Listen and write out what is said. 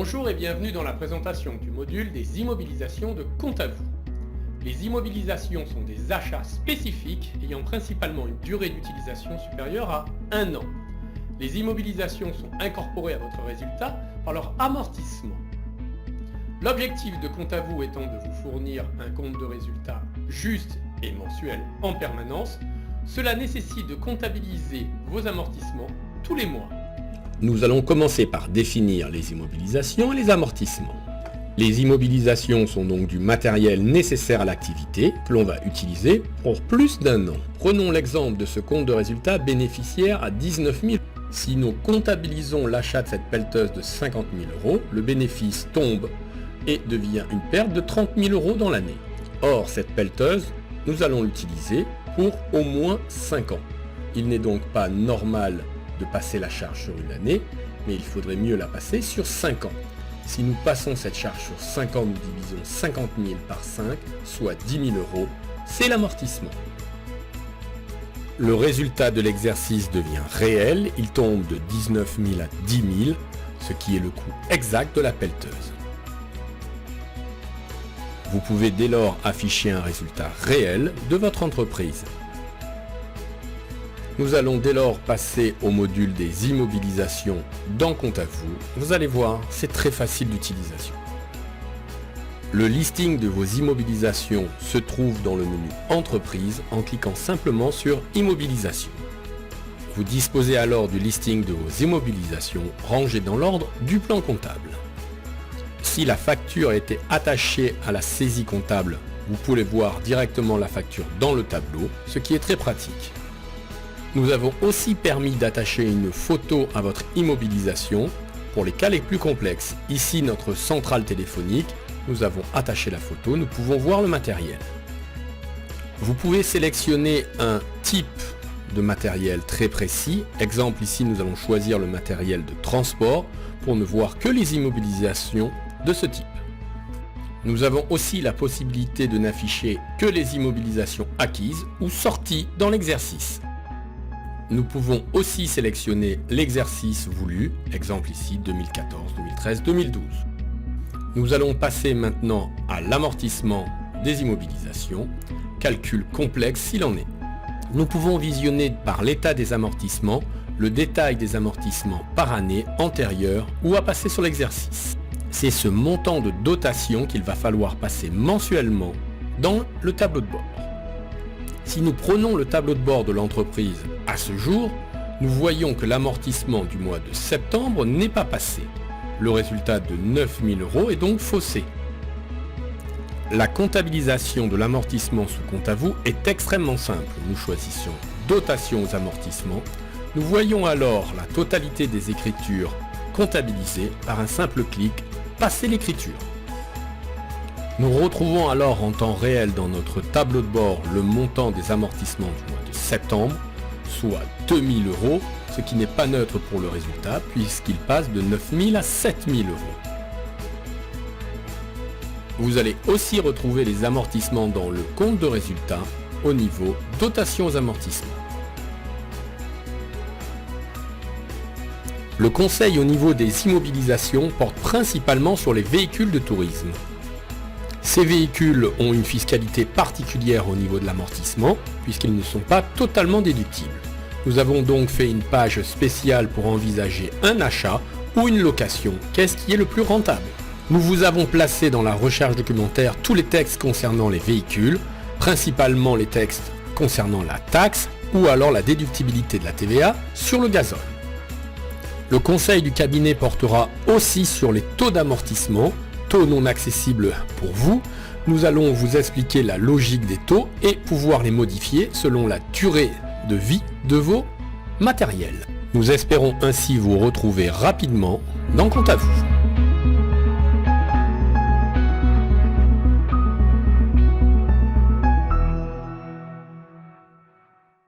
Bonjour et bienvenue dans la présentation du module des immobilisations de compte à vous. Les immobilisations sont des achats spécifiques ayant principalement une durée d'utilisation supérieure à 1 an. Les immobilisations sont incorporées à votre résultat par leur amortissement. L'objectif de compte à vous étant de vous fournir un compte de résultat juste et mensuel en permanence, cela nécessite de comptabiliser vos amortissements tous les mois. Nous allons commencer par définir les immobilisations et les amortissements. Les immobilisations sont donc du matériel nécessaire à l'activité que l'on va utiliser pour plus d'1 an. Prenons l'exemple de ce compte de résultat bénéficiaire à 19 000. Si nous comptabilisons l'achat de cette pelleteuse de 50 000 €, le bénéfice tombe et devient une perte de 30 000 € dans l'année. Or, cette pelleteuse, nous allons l'utiliser pour au moins 5 ans. Il n'est donc pas normal de passer la charge sur une année, mais il faudrait mieux la passer sur 5 ans. Si nous passons cette charge sur 5 ans, nous divisons 50 000 par 5, soit 10 000 €, c'est l'amortissement. Le résultat de l'exercice devient réel, il tombe de 19 000 à 10 000, ce qui est le coût exact de la pelleteuse. Vous pouvez dès lors afficher un résultat réel de votre entreprise. Nous allons dès lors passer au module des immobilisations dans Compte à vous. Vous allez voir, c'est très facile d'utilisation. Le listing de vos immobilisations se trouve dans le menu Entreprise en cliquant simplement sur Immobilisation. Vous disposez alors du listing de vos immobilisations rangées dans l'ordre du plan comptable. Si la facture était attachée à la saisie comptable, vous pouvez voir directement la facture dans le tableau, ce qui est très pratique. Nous avons aussi permis d'attacher une photo à votre immobilisation pour les cas les plus complexes. Ici, notre centrale téléphonique, nous avons attaché la photo, nous pouvons voir le matériel. Vous pouvez sélectionner un type de matériel très précis. Exemple, ici, nous allons choisir le matériel de transport pour ne voir que les immobilisations de ce type. Nous avons aussi la possibilité de n'afficher que les immobilisations acquises ou sorties dans l'exercice. Nous pouvons aussi sélectionner l'exercice voulu, exemple ici 2014, 2013, 2012. Nous allons passer maintenant à l'amortissement des immobilisations, calcul complexe s'il en est. Nous pouvons visionner par l'état des amortissements le détail des amortissements par année antérieure ou à passer sur l'exercice. C'est ce montant de dotation qu'il va falloir passer mensuellement dans le tableau de bord. Si nous prenons le tableau de bord de l'entreprise à ce jour, nous voyons que l'amortissement du mois de septembre n'est pas passé. Le résultat de 9 000 € est donc faussé. La comptabilisation de l'amortissement sous compte à vous est extrêmement simple. Nous choisissons dotation aux amortissements. Nous voyons alors la totalité des écritures comptabilisées par un simple clic, passer l'écriture. Nous retrouvons alors en temps réel dans notre tableau de bord le montant des amortissements du mois de septembre, soit 2 000 €, ce qui n'est pas neutre pour le résultat puisqu'il passe de 9 000 à 7 000 €. Vous allez aussi retrouver les amortissements dans le compte de résultat au niveau dotation aux amortissements. Le conseil au niveau des immobilisations porte principalement sur les véhicules de tourisme. Ces véhicules ont une fiscalité particulière au niveau de l'amortissement, puisqu'ils ne sont pas totalement déductibles. Nous avons donc fait une page spéciale pour envisager un achat ou une location. Qu'est-ce qui est le plus rentable? Nous vous avons placé dans la recherche documentaire tous les textes concernant les véhicules, principalement les textes concernant la taxe ou alors la déductibilité de la TVA sur le gazole. Le conseil du cabinet portera aussi sur les taux d'amortissement, taux non accessibles pour vous. Nous allons vous expliquer la logique des taux et pouvoir les modifier selon la durée de vie de vos matériels. Nous espérons ainsi vous retrouver rapidement dans Compte à vous.